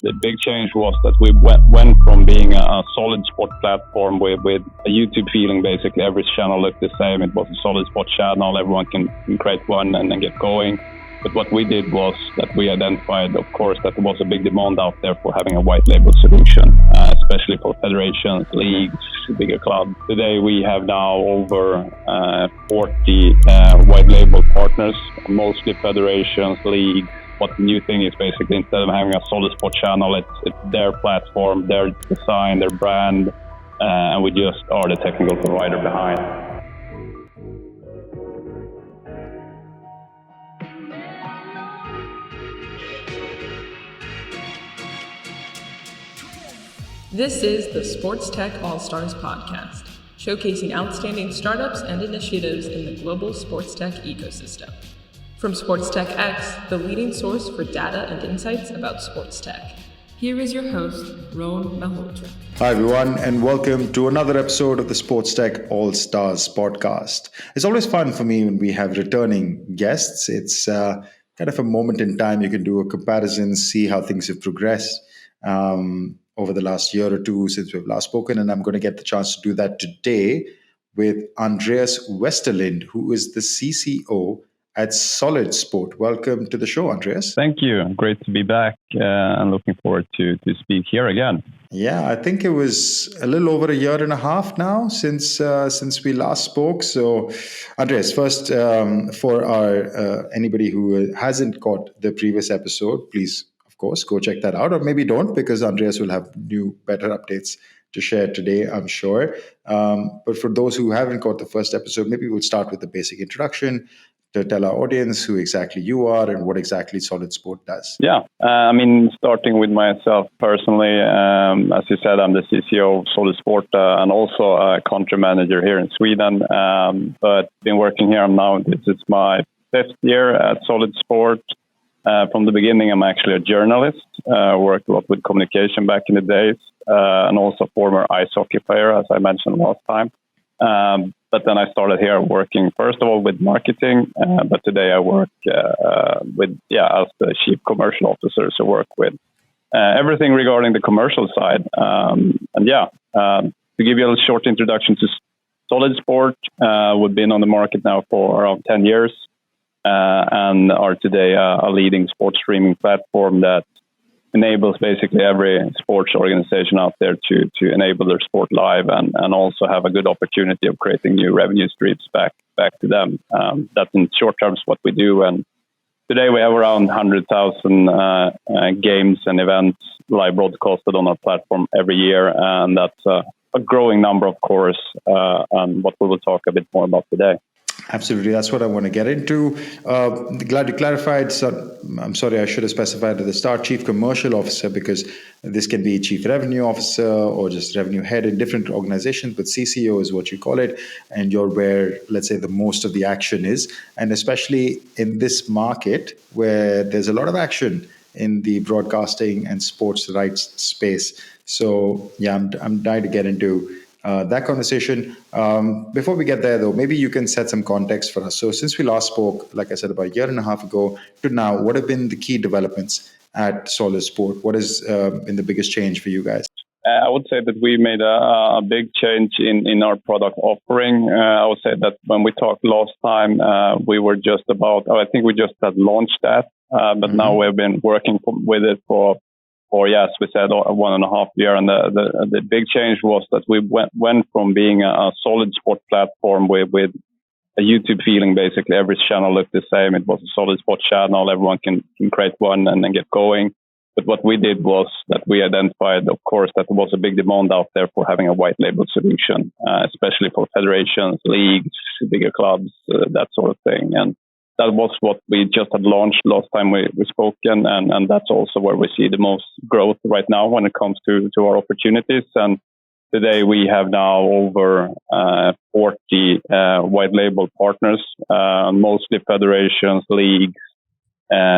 The big change was that we went from being a SolidSport platform with a YouTube feeling. Basically, every channel looked the same. It was a SolidSport channel. Everyone can create one and then get going. But what we did was that we identified, of course, that there was a big demand out there for having a white label solution, especially for federations, leagues, bigger clubs. Today we have now over 40 white label partners, mostly federations, leagues. What the new thing is basically, instead of having a SolidSport channel, it's their platform, their design, their brand, and we just are the technical provider behind. This is the SportsTech ALLSTARS podcast, showcasing outstanding startups and initiatives in the global sports tech ecosystem. From SportsTechX, the leading source for data and insights about sports tech. Here is your host, Rohn Malhotra. Hi everyone, and welcome to another episode of the SportsTech ALLSTARS podcast. It's always fun for me when we have returning guests. It's kind of a moment in time you can do a comparison, see how things have progressed over the last year or two since we've last spoken, and I'm going to get the chance to do that today with Andreas Westerlind, who is the CCO at SolidSport. Welcome to the show, Andreas. Thank you. Great to be back and looking forward to speak here again. Yeah, I think it was a little over a year and a half now since we last spoke. So, Andreas, first, for our anybody who hasn't caught the previous episode, please, of course, go check that out, or maybe don't, because Andreas will have new, better updates to share today, I'm sure. But for those who haven't caught the first episode, maybe we'll start with the basic introduction to tell our audience who exactly you are and what exactly SolidSport does. Yeah, starting with myself personally, as you said, I'm the CCO of SolidSport and also a country manager here in Sweden. But been working here now, this is my 5th year at SolidSport. From the beginning, I'm actually a journalist, worked a lot with communication back in the days, and also former ice hockey player, as I mentioned last time. But then I started here working, first of all, with marketing, but today I work as the chief commercial officer, so work with everything regarding the commercial side. To give you a short introduction to SolidSport, we've been on the market now for around 10 years and are today a leading sports streaming platform that enables basically every sports organization out there to enable their sport live and also have a good opportunity of creating new revenue streams back to them. That's in short terms what we do. And today we have around 100,000 games and events live broadcasted on our platform every year. And that's a growing number, of course, and what we will talk a bit more about today. Absolutely. That's what I want to get into. Glad you clarified. So I'm sorry, I should have specified at the start, Chief Commercial Officer, because this can be Chief Revenue Officer or just Revenue Head in different organizations, but CCO is what you call it. And you're where, let's say, the most of the action is. And especially in this market where there's a lot of action in the broadcasting and sports rights space. So yeah, I'm dying to get into that conversation. Before we get there, though, maybe you can set some context for us. So since we last spoke, like I said, about a year and a half ago to now, what have been the key developments at SolidSport? What has been the biggest change for you guys? I would say that we made a big change in our product offering. I would say that when we talked last time, we were just about, I think we just had launched that, but now we've been working with it for yes, we said 1.5 years, and the big change was that we went from being a SolidSport platform with a YouTube feeling. Basically, every channel looked the same. It was a SolidSport channel. Everyone can create one and then get going. But what we did was that we identified, of course, that there was a big demand out there for having a white label solution, especially for federations, leagues, bigger clubs, that sort of thing. And that was what we just had launched last time we spoke, and that's also where we see the most growth right now when it comes to our opportunities. And today we have now over 40 white label partners, mostly federations, leagues,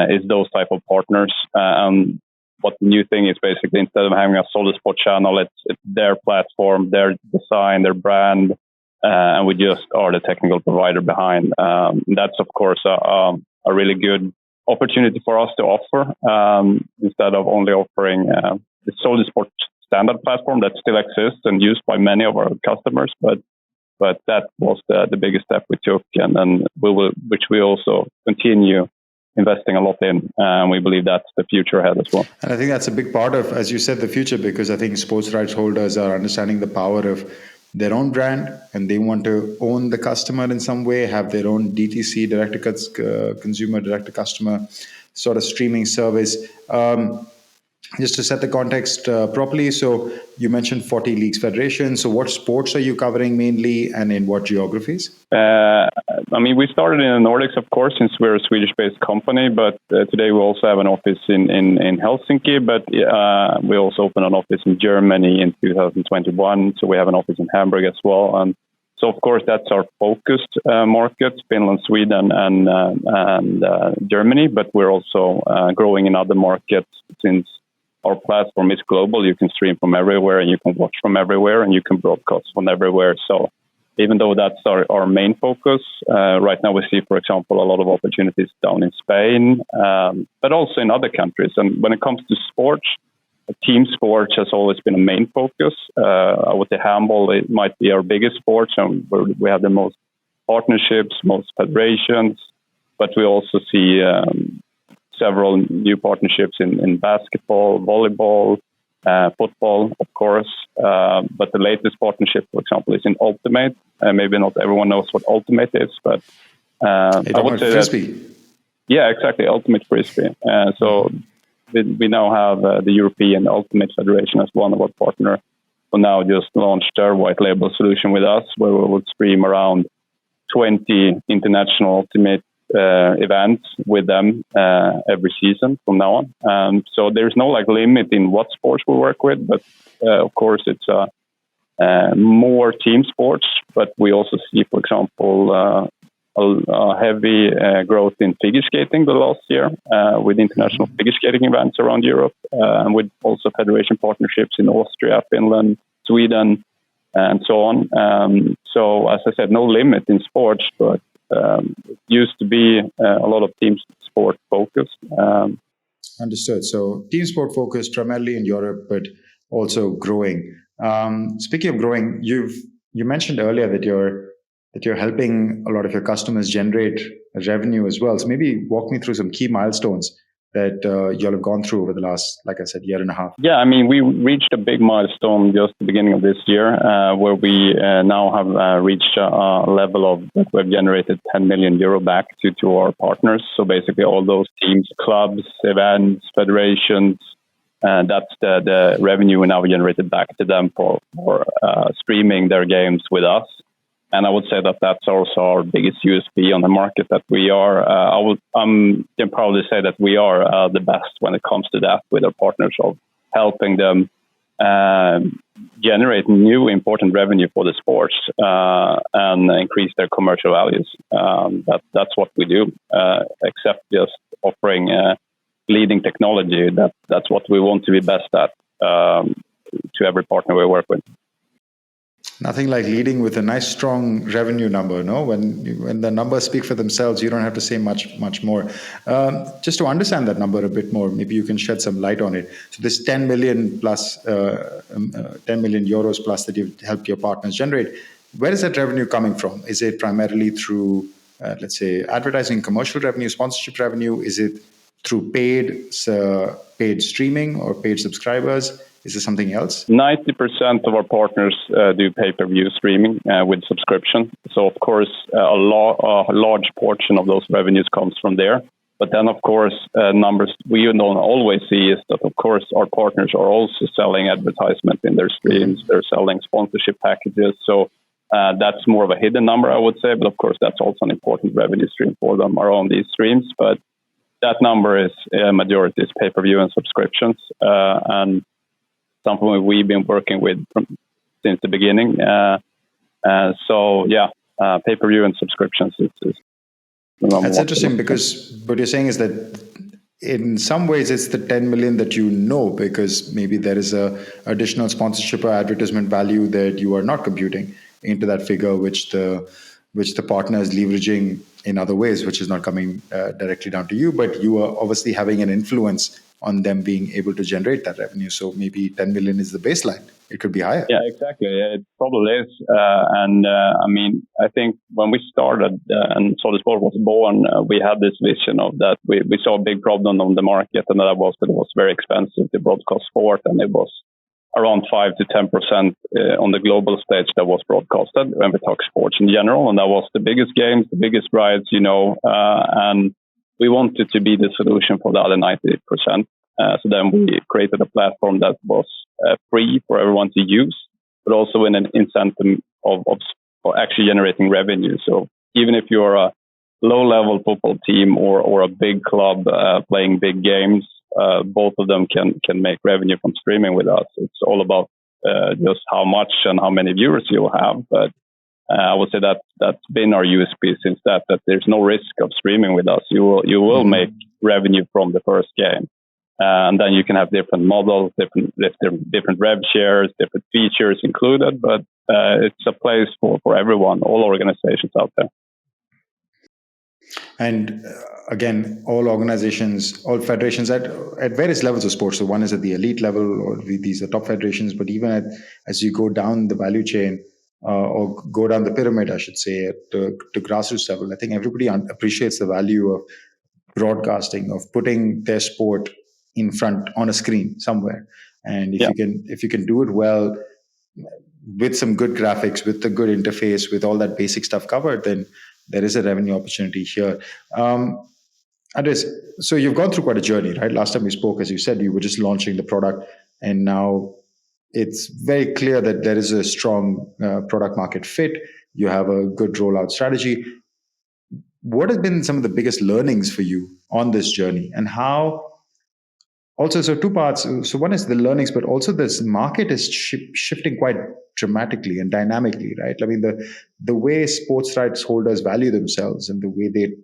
is those type of partners. And what the new thing is basically, instead of having a SolidSport channel, it's their platform, their design, their brand, and we just are the technical provider behind. That's, of course, a really good opportunity for us to offer instead of only offering the SolidSport standard platform that still exists and used by many of our customers. But that was the biggest step we took, and then which we also continue investing a lot in. We believe that's the future ahead as well. And I think that's a big part of, as you said, the future, because I think sports rights holders are understanding the power of their own brand, and they want to own the customer in some way, have their own DTC, direct-to-consumer, direct-to-customer sort of streaming service. Just to set the context properly, so you mentioned 40 leagues federations. So what sports are you covering mainly, and in what geographies? We started in the Nordics, of course, since we're a Swedish-based company, but today we also have an office in Helsinki, but we also opened an office in Germany in 2021, so we have an office in Hamburg as well. So, of course, that's our focused markets, Finland, Sweden, and Germany, but we're also growing in other markets since our platform is global. You can stream from everywhere, and you can watch from everywhere, and you can broadcast from everywhere. So even though that's our main focus, right now we see, for example, a lot of opportunities down in Spain, but also in other countries. And when it comes to sports, team sports has always been a main focus. I would say handball, it might be our biggest sport, and we have the most partnerships, most federations, but we also see several new partnerships in basketball, volleyball, football, of course. But the latest partnership, for example, is in Ultimate. Maybe not everyone knows what Ultimate is, but I would say Frisbee. Yeah, exactly, Ultimate Frisbee. So we now have the European Ultimate Federation as one of our partners, who now just launched their white label solution with us, where we will stream around 20 international Ultimate events with them every season from now on. So there's no limit in what sports we work with, but of course it's more team sports. But we also see, for example, a heavy growth in figure skating the last year with international figure skating events around Europe, and with also federation partnerships in Austria, Finland, Sweden, and so on. So as I said, no limit in sports, but it used to be a lot of team sport focused. Understood. So team sport focused primarily in Europe, but also growing. Speaking of growing, you mentioned earlier that you're helping a lot of your customers generate revenue as well. So maybe walk me through some key milestones that you'll have gone through over the last, like I said, year and a half. Yeah, we reached a big milestone just the beginning of this year, where we now have reached a level of that we've generated 10 million euro back to our partners. So basically all those teams, clubs, events, federations, that's the revenue we now generated back to them for streaming their games with us. And I would say that that's also our biggest USP on the market, that we are, I can probably say that we are the best when it comes to that with our partners, of helping them generate new important revenue for the sports and increase their commercial values. That's what we do, except just offering leading technology. That's what we want to be best at to every partner we work with. Nothing like leading with a nice, strong revenue number, no? When the numbers speak for themselves, you don't have to say much more. Just to understand that number a bit more, maybe you can shed some light on it. So this 10 million plus, 10 million euros plus that you've helped your partners generate, where is that revenue coming from? Is it primarily through, let's say, advertising, commercial revenue, sponsorship revenue? Is it through paid streaming or paid subscribers? Is there something else? 90% of our partners do pay-per-view streaming with subscription. So, of course, a large portion of those revenues comes from there. But then, of course, numbers we don't always see is that, of course, our partners are also selling advertisement in their streams. They're selling sponsorship packages. So that's more of a hidden number, I would say. But, of course, that's also an important revenue stream for them around these streams. But that number is majority is pay-per-view and subscriptions. And something we've been working with since the beginning. Pay-per-view and subscriptions is that's interesting, because what you're saying is that in some ways it's the 10 million that you know, because maybe there is a additional sponsorship or advertisement value that you are not computing into that figure, which the partner is leveraging in other ways, which is not coming directly down to you, but you are obviously having an influence on them being able to generate that revenue. So maybe 10 million is the baseline. It could be higher. Yeah, exactly. It probably is. I mean, I think when we started and SolidSport was born, we had this vision of that we saw a big problem on the market, and that was that it was very expensive to broadcast sport, and it was around 5 to 10% on the global stage that was broadcasted when we talk sports in general, and that was the biggest games, the biggest rights, and we wanted to be the solution for the other 90%. So then we created a platform that was free for everyone to use, but also in an incentive of actually generating revenue. So even if you're a low-level football team or a big club playing big games, both of them can make revenue from streaming with us. It's all about just how much and how many viewers you'll have. But I would say that's been our USP since that there's no risk of streaming with us. You will make revenue from the first game. And then you can have different models, different rev shares, different features included. But it's a place for everyone, all organizations out there. And again, all organizations, all federations at various levels of sports. So one is at the elite level, or these are top federations. But even as you go down the value chain, or go down the pyramid, I should say, to grassroots level, I think everybody appreciates the value of broadcasting, of putting their sport in front on a screen somewhere. And if you can do it well with some good graphics, with the good interface, with all that basic stuff covered, then there is a revenue opportunity here. Andreas, so you've gone through quite a journey, right? Last time we spoke, as you said, you were just launching the product, and now it's very clear that there is a strong product market fit. You have a good rollout strategy. What have been some of the biggest learnings for you on this journey, and how? Also, so two parts. So one is the learnings, but also this market is shifting quite dramatically and dynamically, right? I mean, the way sports rights holders value themselves and the way they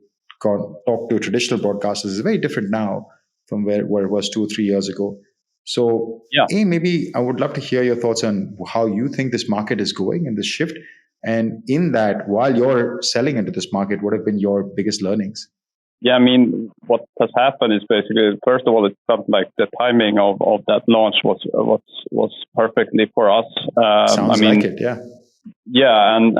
talk to traditional broadcasters is very different now from where it was 2 or 3 years ago. So, maybe I would love to hear your thoughts on how you think this market is going and this shift. And in that, while you're selling into this market, what have been your biggest learnings? Yeah, I mean, what has happened is basically, first of all, it felt like the timing of that launch was perfectly for us. Sounds like it, yeah. Yeah, and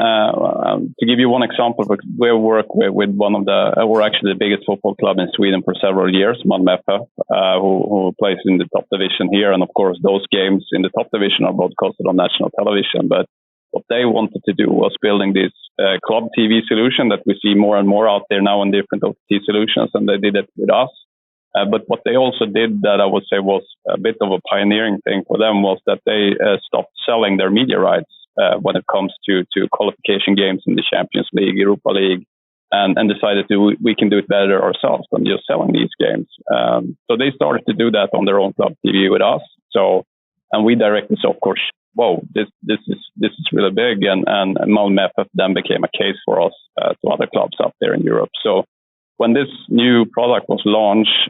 to give you one example, we work with one of we're actually the biggest football club in Sweden for several years, Malmö FF, who plays in the top division here. And of course, those games in the top division are broadcasted on national television. But what they wanted to do was building this club TV solution that we see more and more out there now in different OTT solutions, and they did it with us. But what they also did that I would say was a bit of a pioneering thing for them was that they stopped selling their media rights when it comes to qualification games in the Champions League, Europa League, and decided we can do it better ourselves than just selling these games. So they started to do that on their own club TV with us. So, and we directly saw, of course, whoa, this is really big, and Malmö FF then became a case for us to other clubs out there in Europe. So when this new product was launched,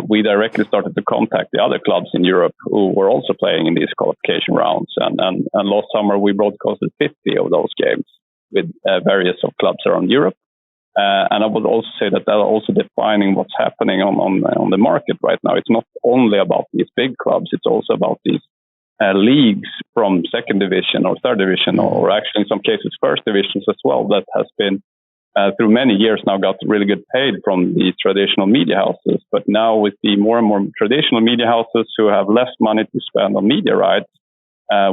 we directly started to contact the other clubs in Europe who were also playing in these qualification rounds. And last summer, we broadcasted 50 of those games with various of clubs around Europe. And I would also say that also defining what's happening on the market right now. It's not only about these big clubs, it's also about these leagues from second division or third division, or actually in some cases first divisions as well, that has been through many years now got really good paid from the traditional media houses. But now we see more and more traditional media houses who have less money to spend on media rights,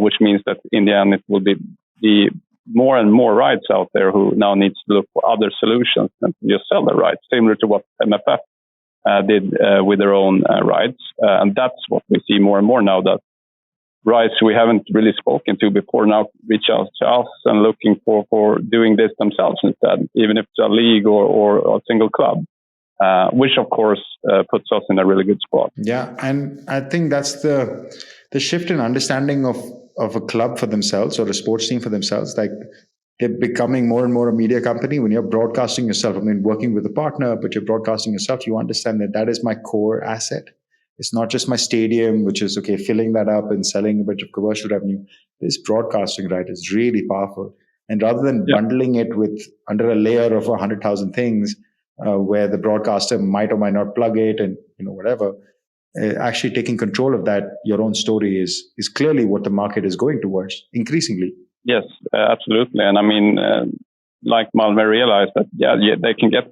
which means that in the end it will be more and more rights out there who now needs to look for other solutions than to just sell their rights, similar to what MFF did with their own rights. And that's what we see more and more now, that rights we haven't really spoken to before now reach out to us and looking for doing this themselves instead, even if it's a league or a single club, which of course puts us in a really good spot. Yeah, and I think that's the shift in understanding of a club for themselves or a sports team for themselves. Like, they're becoming more and more a media company. When you're broadcasting yourself, I mean, working with a partner, but you're broadcasting yourself, you understand that is my core asset. It's not just my stadium, which is, okay, filling that up and selling a bunch of commercial revenue. This broadcasting right is really powerful. And rather than bundling it with under a layer of 100,000 things, where the broadcaster might or might not plug it, and whatever, actually taking control of that, your own story is clearly what the market is going towards increasingly. Yes, absolutely. And I mean, like Malmö realized that, they can get,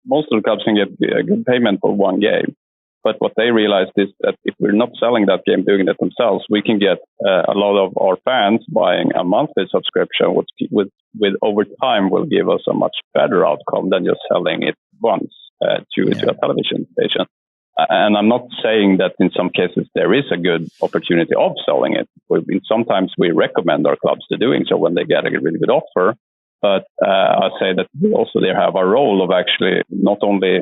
most of the clubs can get a good payment for one game. But what they realized is that if we're not selling that game, doing it themselves, we can get a lot of our fans buying a monthly subscription, which with over time will give us a much better outcome than just selling it once to a television station. And I'm not saying that in some cases there is a good opportunity of selling it. Sometimes we recommend our clubs to doing so when they get a really good offer. But I say that we also there have a role of actually not only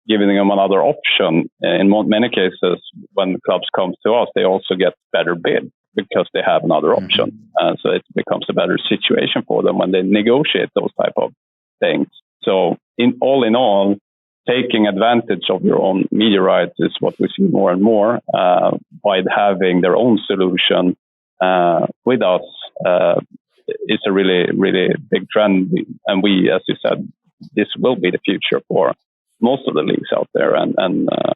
giving them another option. In many cases, when clubs come to us, they also get better bid because they have another option. So it becomes a better situation for them when they negotiate those type of things. So in all, taking advantage of your own media rights is what we see more and more by having their own solution with us. It's a really, really big trend. And we, as you said, this will be the future for most of the leagues out there and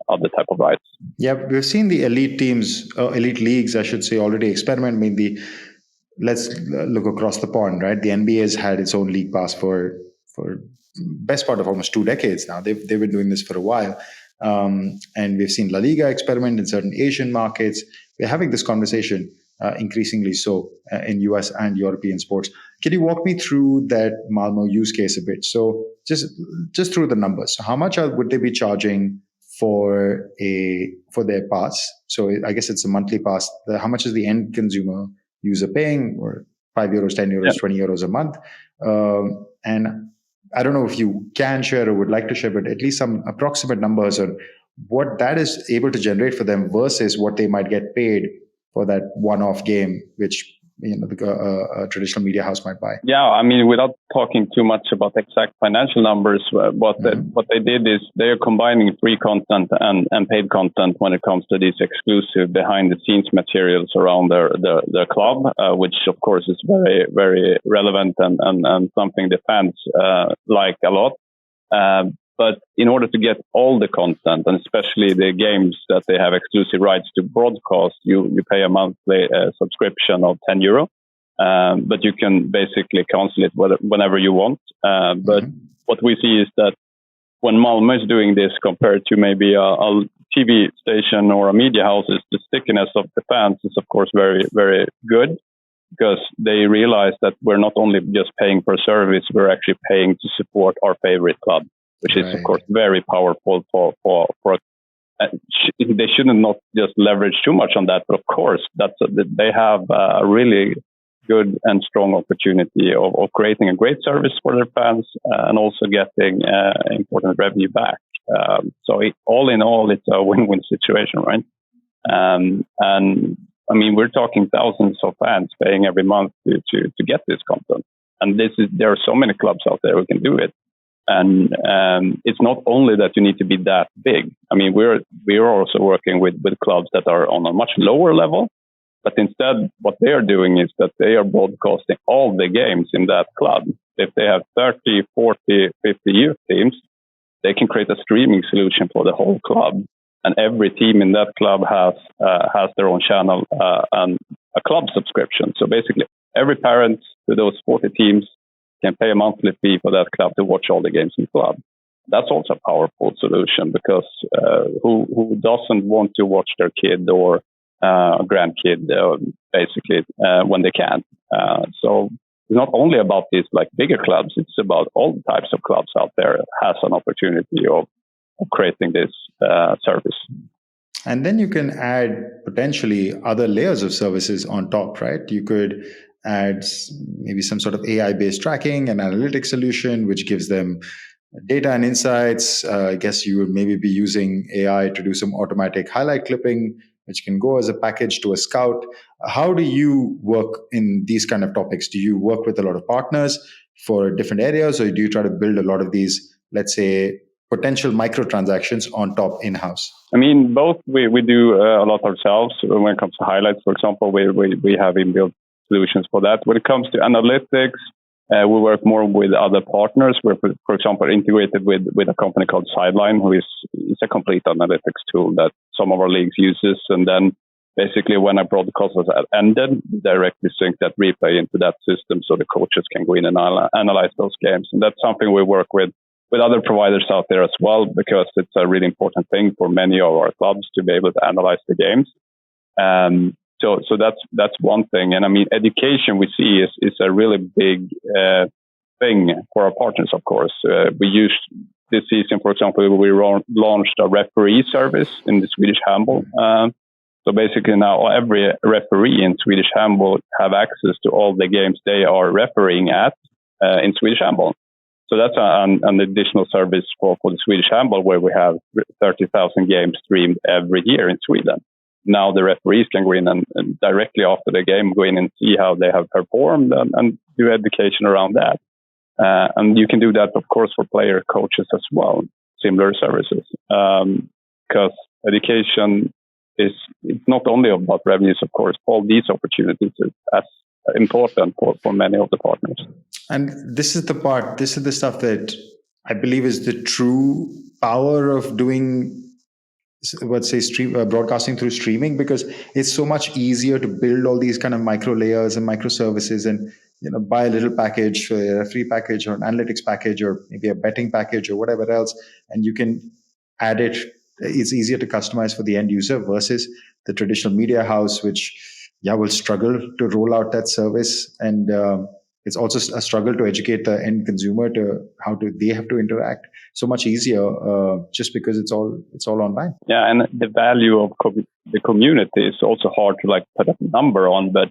other type of rights. Yeah, we've seen the elite teams, elite leagues, I should say, already experiment. I mean, let's look across the pond, right? The NBA has had its own league pass for best part of almost 2 decades now. They've been doing this for a while. And we've seen La Liga experiment in certain Asian markets. We're having this conversation increasingly so in US and European sports. Can you walk me through that Malmo use case a bit? So just through the numbers. So how much would they be charging for their pass? So I guess it's a monthly pass. How much is the end consumer user paying? Or €5, €10, €20 a month? And I don't know if you can share or would like to share, but at least some approximate numbers on what that is able to generate for them versus what they might get paid for that one-off game, which a traditional media house might buy. Yeah, I mean, without talking too much about exact financial numbers, what they did is they are combining free content and paid content when it comes to these exclusive behind-the-scenes materials around their club, which of course is very, very relevant and something the fans like a lot. But in order to get all the content, and especially the games that they have exclusive rights to broadcast, you pay a monthly subscription of €10. But you can basically cancel it whenever you want. But what we see is that when Malmö is doing this compared to maybe a TV station or a media house, the stickiness of the fans is, of course, very, very good, because they realize that we're not only just paying per service, we're actually paying to support our favorite club, which is, of course, very powerful for they shouldn't not just leverage too much on that. But of course, they have a really good and strong opportunity of creating a great service for their fans and also getting important revenue back. So all in all, it's a win-win situation, right? And I mean, we're talking thousands of fans paying every month to get this content. And there are so many clubs out there who can do it. And it's not only that you need to be that big. I mean, we're also working with clubs that are on a much lower level, but instead what they are doing is that they are broadcasting all the games in that club. If they have 30, 40, 50 youth teams, they can create a streaming solution for the whole club. And every team in that club has their own channel and a club subscription. So basically, every parent to those 40 teams can pay a monthly fee for that club to watch all the games in the club. That's also a powerful solution, because who doesn't want to watch their kid or grandkid basically when they can? So it's not only about these like bigger clubs; it's about all types of clubs out there has an opportunity of creating this service. And then you can add potentially other layers of services on top, right? You could add maybe some sort of AI-based tracking and analytics solution, which gives them data and insights. I guess you would maybe be using AI to do some automatic highlight clipping, which can go as a package to a scout. How do you work in these kind of topics? Do you work with a lot of partners for different areas, or do you try to build a lot of these, let's say, potential microtransactions on top in-house? I mean, both. We do a lot ourselves. When it comes to highlights, for example, we have inbuilt solutions for that. When it comes to analytics, We work more with other partners. We're, for example, integrated with a company called Sideline, who is a complete analytics tool that some of our leagues uses. And then basically when a broadcast has ended, directly sync that replay into that system so the coaches can go in and analyze those games. And that's something we work with other providers out there as well, because it's a really important thing for many of our clubs to be able to analyze the games. So that's one thing. And I mean, education we see is a really big thing for our partners, of course. We used this season, for example, we launched a referee service in the Swedish handball. So basically now every referee in Swedish handball have access to all the games they are refereeing at in Swedish handball. So that's an additional service for the Swedish handball, where we have 30,000 games streamed every year in Sweden. Now the referees can go in and directly after the game go in and see how they have performed and do education around that. And you can do that, of course, for player coaches as well, similar services. Because education it's not only about revenues, of course. All these opportunities are as important for many of the partners. And this is the stuff that I believe is the true power of doing, let's say, broadcasting through streaming, because it's so much easier to build all these kind of micro layers and microservices and buy a little package, a free package or an analytics package or maybe a betting package or whatever else, and you can add it. It's easier to customize for the end user versus the traditional media house, which will struggle to roll out that service, and it's also a struggle to educate the end consumer to how they have to interact. So much easier just because it's all online. Yeah, and the value of the community is also hard to put a number on, but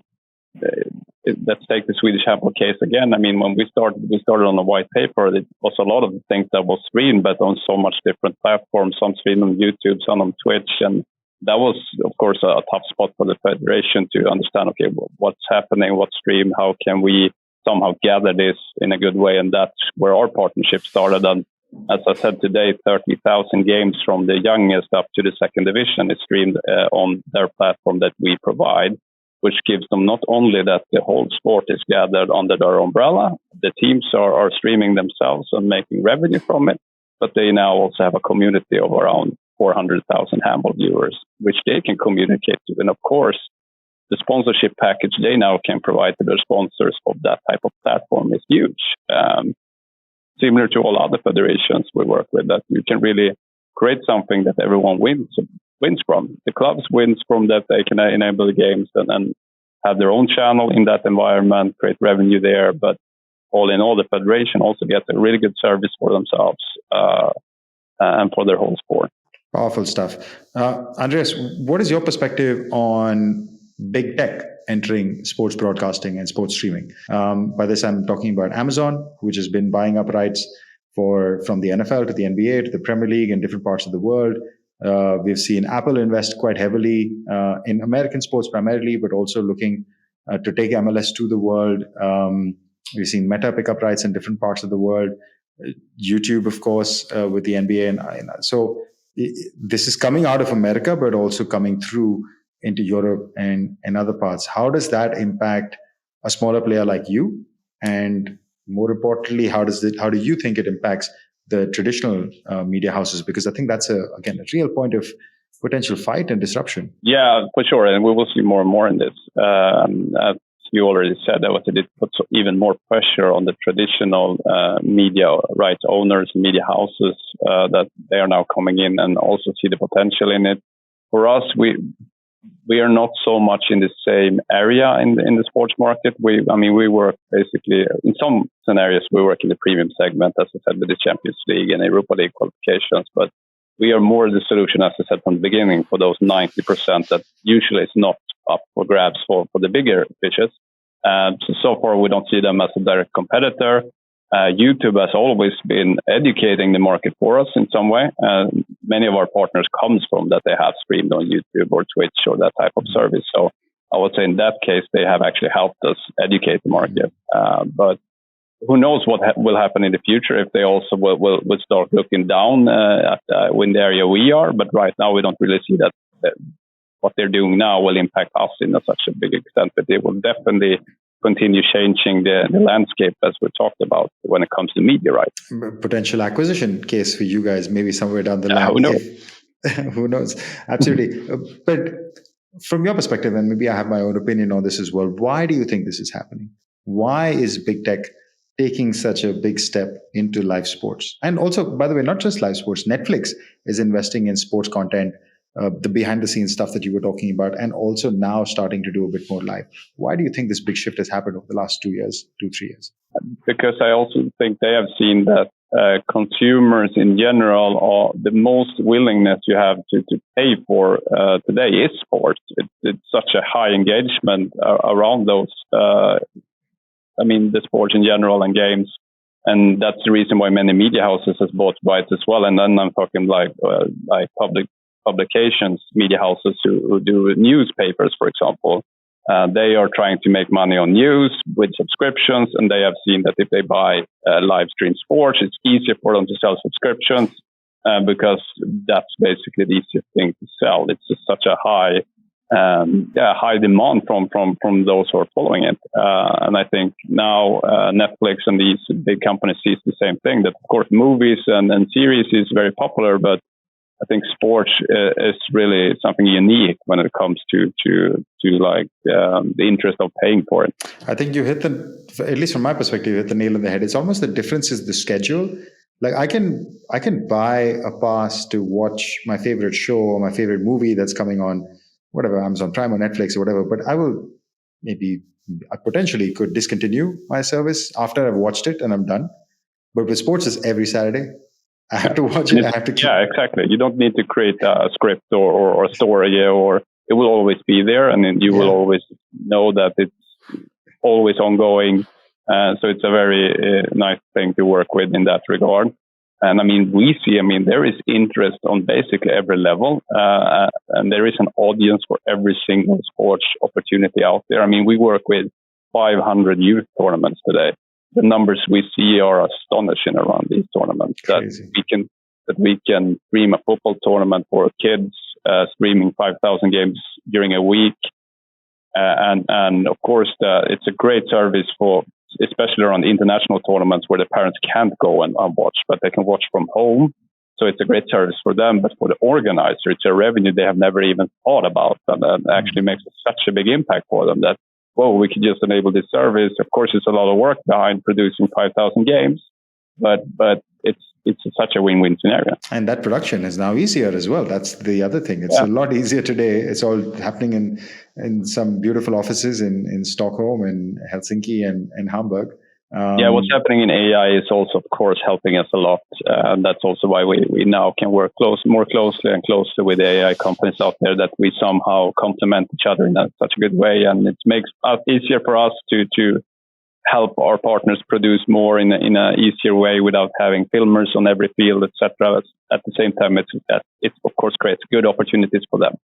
let's take the Swedish handball case again. I mean, when we started on a white paper, it was a lot of the things that was streamed, but on so much different platforms, some streamed on YouTube, some on Twitch. And that was, of course, a tough spot for the federation to understand, okay, what's happening, what's streamed, how can we somehow gather this in a good way? And that's where our partnership started. And as I said today, 30,000 games from the youngest up to the second division is streamed on their platform that we provide, which gives them not only that the whole sport is gathered under their umbrella, the teams are streaming themselves and making revenue from it, but they now also have a community of around 400,000 handball viewers, which they can communicate to. And of course, the sponsorship package they now can provide to their sponsors of that type of platform is huge. Similar to all other federations we work with, that you can really create something that everyone wins from. The clubs wins from that they can enable the games and have their own channel in that environment, create revenue there. But all in all, the federation also gets a really good service for themselves and for their whole sport. Powerful stuff. Andreas, what is your perspective on big tech entering sports broadcasting and sports streaming? By this, I'm talking about Amazon, which has been buying up rights from the NFL to the NBA to the Premier League in different parts of the world. We've seen Apple invest quite heavily in American sports primarily, but also looking to take MLS to the world. We've seen Meta pick up rights in different parts of the world. YouTube, of course, with the NBA. And so this is coming out of America, but also coming through into Europe and other parts. How does that impact a smaller player like you? And more importantly, how do you think it impacts the traditional media houses? Because I think that's a real point of potential fight and disruption. Yeah, for sure. And we will see more and more in this. As you already said, it puts even more pressure on the traditional media rights owners, media houses, that they are now coming in and also see the potential in it. For us, we are not so much in the same area in the sports market. We work basically in some scenarios. We work in the premium segment, as I said, with the Champions League and Europa League qualifications. But we are more the solution, as I said from the beginning, for those 90% that usually is not up for grabs for the bigger fishes. So far, we don't see them as a direct competitor. YouTube has always been educating the market for us in some way. Many of our partners comes from that they have streamed on YouTube or Twitch or that type of service. So I would say in that case, they have actually helped us educate the market. But who knows what will happen in the future if they also will start looking down at in the area we are. But right now, we don't really see that what they're doing now will impact us in such a big extent. But they will definitely continue changing the landscape as we talked about when it comes to media rights. Potential acquisition case for you guys, maybe somewhere down the line. Who knows? Who knows? Absolutely. But from your perspective, and maybe I have my own opinion on this as well, why do you think this is happening? Why is big tech taking such a big step into live sports? And also, by the way, not just live sports, Netflix is investing in sports content, the behind the scenes stuff that you were talking about, and also now starting to do a bit more live. Why do you think this big shift has happened over the last 3 years? Because I also think they have seen that consumers in general, are the most willingness you have to pay for today is sports. It's such a high engagement around those, the sports in general and games. And that's the reason why many media houses has bought rights as well. And then I'm talking like public publications, media houses who do newspapers, for example. They are trying to make money on news with subscriptions, and they have seen that if they buy live stream sports, it's easier for them to sell subscriptions because that's basically the easiest thing to sell. It's just such a high demand from those who are following it. And I think now Netflix and these big companies sees the same thing, that of course movies and series is very popular, but I think sports is really something unique when it comes to the interest of paying for it. I think you hit at least from my perspective, you hit the nail on the head. It's almost the difference is the schedule. Like I can buy a pass to watch my favorite show or my favorite movie that's coming on whatever, Amazon Prime or Netflix or whatever, but I potentially could discontinue my service after I've watched it and I'm done. But with sports, it's every Saturday. I have to watch it. I have to keep... Yeah, exactly. You don't need to create a script or a story, or it will always be there, and then you will always know that it's always ongoing. So it's a very nice thing to work with in that regard. And we see, there is interest on basically every level, and there is an audience for every single sports opportunity out there. We work with 500 youth tournaments today. The numbers we see are astonishing around these tournaments. Crazy. That we can stream a football tournament for kids, streaming 5,000 games during a week, and of course it's a great service for, especially around international tournaments where the parents can't go and watch, but they can watch from home. So it's a great service for them, but for the organizer, it's a revenue they have never even thought about, and actually makes such a big impact for them that, we could just enable this service. Of course, it's a lot of work behind producing 5,000 games, but it's such a win-win scenario. And that production is now easier as well. That's the other thing. It's a lot easier today. It's all happening in some beautiful offices in Stockholm and Helsinki and Hamburg. What's happening in AI is also, of course, helping us a lot. And that's also why we now can work more closely with the AI companies out there, that we somehow complement each other in such a good way. And it makes it easier for us to help our partners produce more in a easier way without having filmers on every field, etc. At the same time, it of course creates good opportunities for them.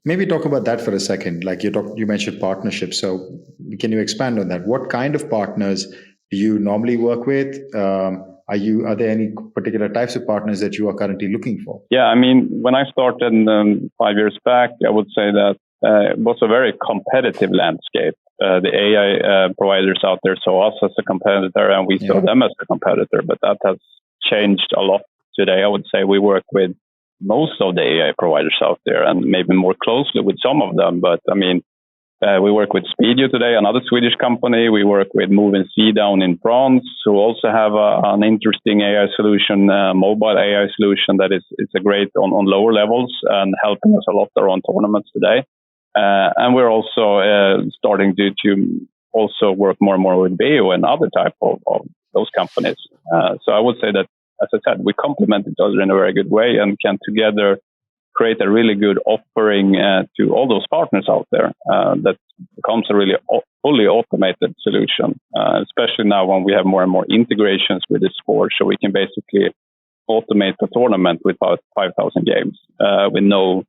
Maybe talk about that for a second. Like you mentioned partnerships. So can you expand on that? What kind of partners do you normally work with? Are there any particular types of partners that you are currently looking for? Yeah, when I started 5 years back, I would say that it was a very competitive landscape. The AI providers out there saw us as a competitor, and we saw them as a competitor. But that has changed a lot today. I would say we work with most of the AI providers out there, and maybe more closely with some of them. But we work with Speedio today, another Swedish company. We work with Move and See down in France, who also have an interesting AI solution, mobile AI solution that is a great on lower levels and helping us a lot around tournaments today. And we're also starting to also work more and more with Beo and other type of those companies. So I would say that, as I said, we complement each other in a very good way and can together create a really good offering to all those partners out there that becomes a really fully automated solution, especially now when we have more and more integrations with the sport. So we can basically automate the tournament with about 5,000 games with no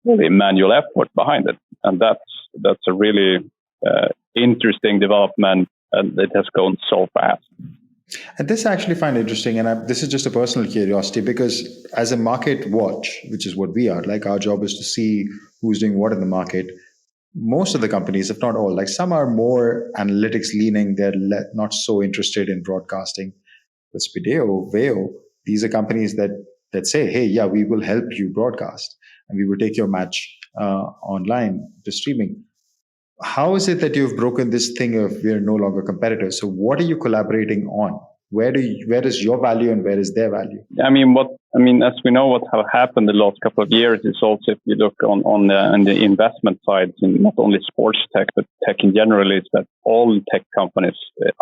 really manual effort behind it. And that's a really interesting development, and it has gone so fast. And this I actually find interesting, and this is just a personal curiosity, because as a market watch, which is what we are, like our job is to see who's doing what in the market. most of the companies, if not all, like some are more analytics leaning, they're not so interested in broadcasting. But Speedeo, Veo, these are companies that say, hey, yeah, we will help you broadcast and we will take your match online to streaming. How is it that you've broken this thing of we're no longer competitors? So what are you collaborating on? Where is your value and where is their value? As we know, what have happened the last couple of years is also, if you look on the investment side, in not only sports tech but tech in general, is that all tech companies,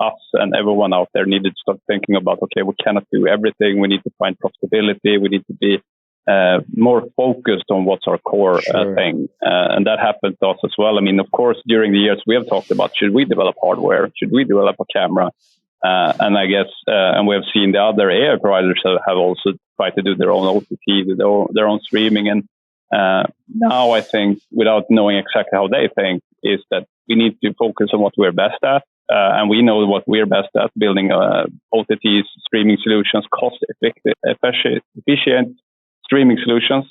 us and everyone out there, needed to start thinking about, okay, we cannot do everything. We need to find profitability. We need to be more focused on what's our core thing, and that happened to us as well. Of course, during the years we have talked about, should we develop hardware? Should we develop a camera? And I guess, and we have seen the other AI providers have also tried to do their own OTT, their own streaming. And now I think, without knowing exactly how they think, is that we need to focus on what we're best at. And we know what we're best at, building OTTs, streaming solutions, efficient streaming solutions.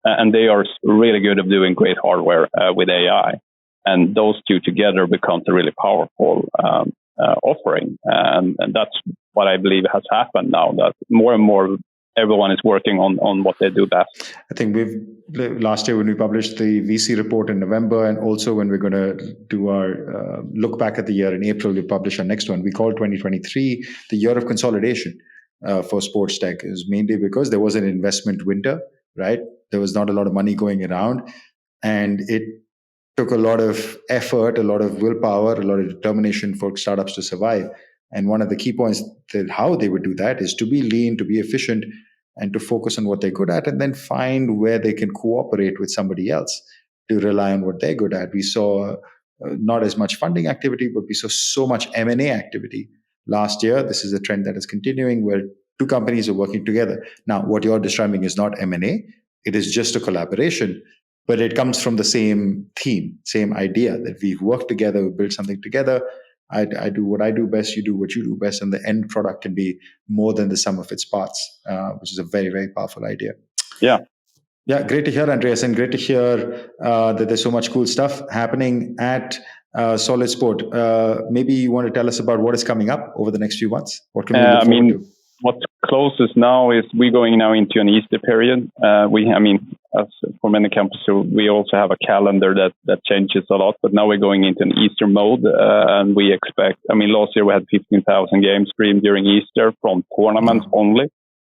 And they are really good at doing great hardware with AI. And those two together becomes a really powerful offering, and that's what I believe has happened now, that more and more everyone is working on what they do best. I think last year when we published the VC report in November, and also when we're going to do our look back at the year in April, we publish our next one. We call 2023 the year of consolidation for sports tech. It was mainly because there was an investment winter, right? There was not a lot of money going around, and it took a lot of effort, a lot of willpower, a lot of determination for startups to survive. And one of the key points that how they would do that is to be lean, to be efficient, and to focus on what they're good at, and then find where they can cooperate with somebody else to rely on what they're good at. We saw not as much funding activity, but we saw so much M&A activity last year. This is a trend that is continuing, where two companies are working together. Now, what you're describing is not M&A. It is just a collaboration. But it comes from the same theme, same idea that we've worked together, we built something together. I do what I do best, you do what you do best, and the end product can be more than the sum of its parts, which is a very, very powerful idea. Yeah, great to hear, Andreas, and great to hear that there's so much cool stuff happening at SolidSport. Maybe you want to tell us about what is coming up over the next few months. What can we look forward to? What's closest now is we're going now into an Easter period. As for many companies, we also have a calendar that changes a lot, but now we're going into an Easter mode, and we expect, last year we had 15,000 games streamed during Easter from tournaments only.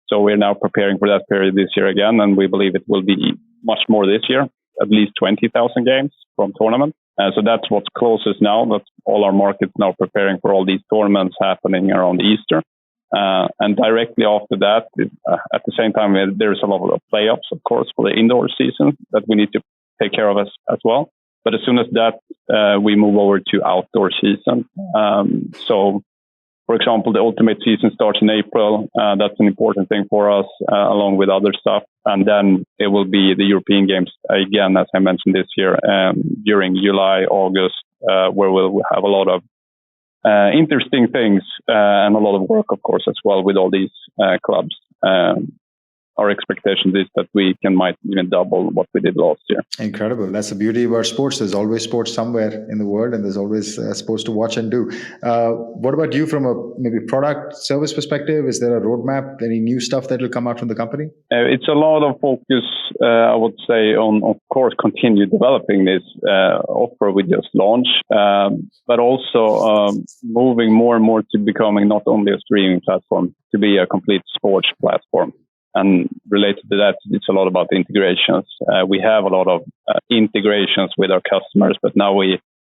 So we're now preparing for that period this year again, and we believe it will be much more this year, at least 20,000 games from tournaments. So that's what's closest now. That's all our markets now preparing for all these tournaments happening around Easter. And directly after that, at the same time, there's a lot of playoffs, of course, for the indoor season that we need to take care of as well. But as soon as that, we move over to outdoor season. So, for example, the ultimate season starts in April. That's an important thing for us, along with other stuff. And then it will be the European Games again, as I mentioned this year, during July, August, where we'll have a lot of interesting things and a lot of work, of course, as well with all these clubs. Our expectation is that we might even double what we did last year. Incredible. That's the beauty about sports. There's always sports somewhere in the world, and there's always sports to watch and do. What about you from a maybe product service perspective? Is there a roadmap, any new stuff that will come out from the company? It's a lot of focus, I would say, on, of course, continue developing this offer we just launched, but also moving more and more to becoming not only a streaming platform, to be a complete sports platform. And related to that, it's a lot about integrations. We have a lot of integrations with our customers, but now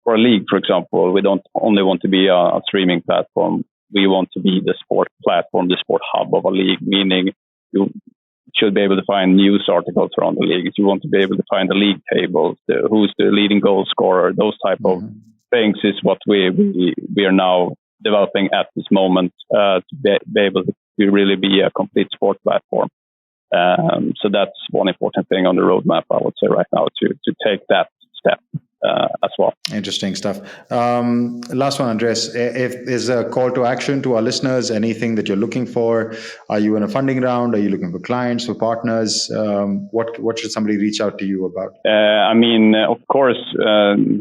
for a league, for example, we don't only want to be a streaming platform. We want to be the sport platform, the sport hub of a league, meaning you should be able to find news articles around the league. You want to be able to find the league tables, who's the leading goal scorer, those type of things is what we are now developing at this moment to be able to really be a complete sport platform. So that's one important thing on the roadmap, I would say, right now, to take that step as well. Interesting stuff. Last one, Andreas. If there's a call to action to our listeners, anything that you're looking for, are you in a funding round? Are you looking for clients, for partners? What should somebody reach out to you about? Of course,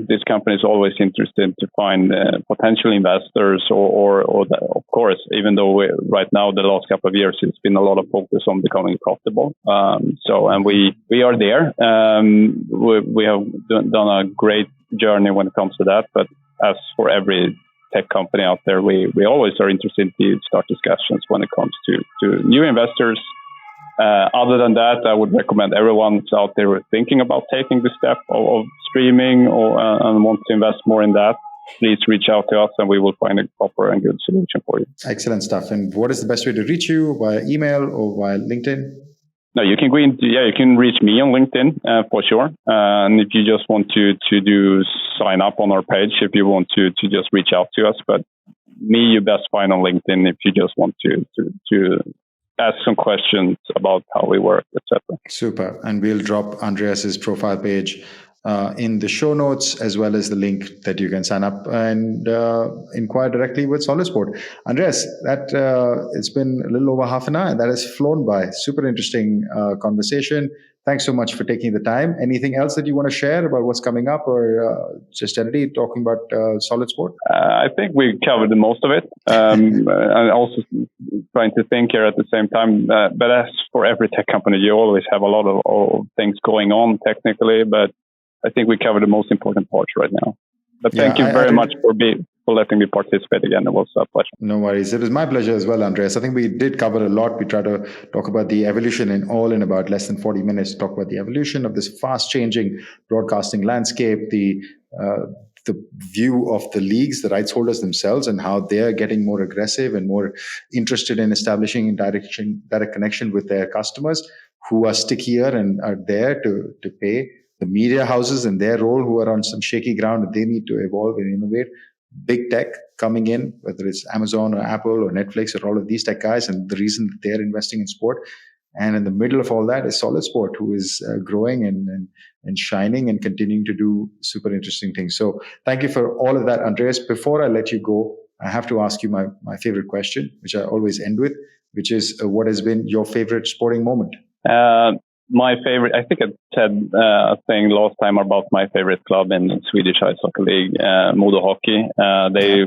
this company is always interested to find potential investors, or of course, even though right now the last couple of years it's been a lot of focus on becoming profitable. And we are there. We have done a great journey when it comes to that. But as for every tech company out there, we always are interested to start discussions when it comes to new investors. Other than that, I would recommend everyone who's out there thinking about taking the step of streaming and want to invest more in that, please reach out to us and we will find a proper and good solution for you. Excellent stuff. And what is the best way to reach you? Via email or via LinkedIn? No, you can you can reach me on LinkedIn for sure. And if you just want to sign up on our page, if you want to just reach out to us. But me, you best find on LinkedIn if you just want to ask some questions about how we work, etc. Super. And we'll drop Andreas's profile page in the show notes, as well as the link that you can sign up and inquire directly with SolidSport. Andreas, that it's been a little over half an hour, and that has flown by. Super interesting conversation. Thanks so much for taking the time. Anything else that you want to share about what's coming up, or just generally talking about SolidSport? I think we covered the most of it. And also trying to think here at the same time. But as for every tech company, you always have a lot of things going on technically, but I think we covered the most important parts right now. But thank you very much for letting me participate again. It was a pleasure. No worries. It was my pleasure as well, Andreas. I think we did cover a lot. We tried to talk about the evolution in about less than 40 minutes, talk about the evolution of this fast-changing broadcasting landscape, the view of the leagues, the rights holders themselves, and how they're getting more aggressive and more interested in establishing direct connection with their customers, who are stickier and are there to pay. The media houses and their role, who are on some shaky ground, and they need to evolve and innovate. Big tech coming in, whether it's Amazon or Apple or Netflix or all of these tech guys, and the reason that they're investing in sport. And in the middle of all that is SolidSport, who is growing and shining and continuing to do super interesting things. So thank you for all of that, Andreas. Before I let you go, I have to ask you my favorite question, which I always end with, which is what has been your favorite sporting moment? My favorite, I think I said a thing last time about my favorite club in the Swedish Ice Hockey League, Modo Hockey. They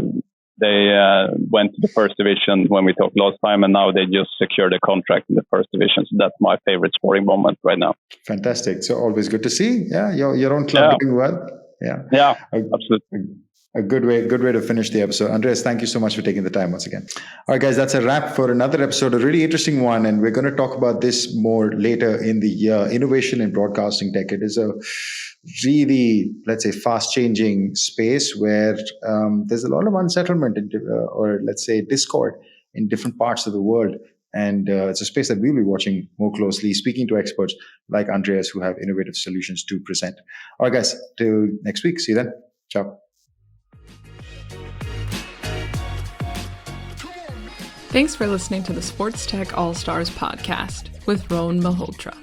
went to the first division when we talked last time, and now they just secured a contract in the first division. So that's my favorite sporting moment right now. Fantastic. So always good to see. Yeah, your own club doing well. Yeah, absolutely. A good way to finish the episode. Andreas, thank you so much for taking the time once again. All right, guys, that's a wrap for another episode, a really interesting one. And we're going to talk about this more later in the year. Innovation in broadcasting tech. It is a really, let's say, fast-changing space where there's a lot of unsettlement or let's say discord in different parts of the world. And it's a space that we'll be watching more closely, speaking to experts like Andreas who have innovative solutions to present. All right, guys, till next week. See you then. Ciao. Thanks for listening to the SportsTech ALLSTARS podcast with Rohn Malhotra.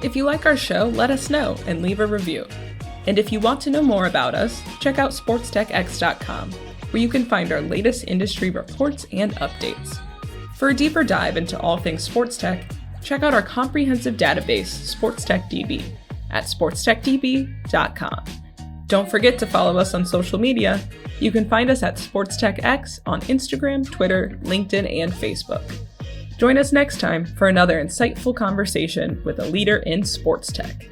If you like our show, let us know and leave a review. And if you want to know more about us, check out SportsTechX.com, where you can find our latest industry reports and updates. For a deeper dive into all things sports tech, check out our comprehensive database, SportsTechDB, at SportsTechDB.com. Don't forget to follow us on social media. You can find us at SportsTechX on Instagram, Twitter, LinkedIn, and Facebook. Join us next time for another insightful conversation with a leader in sports tech.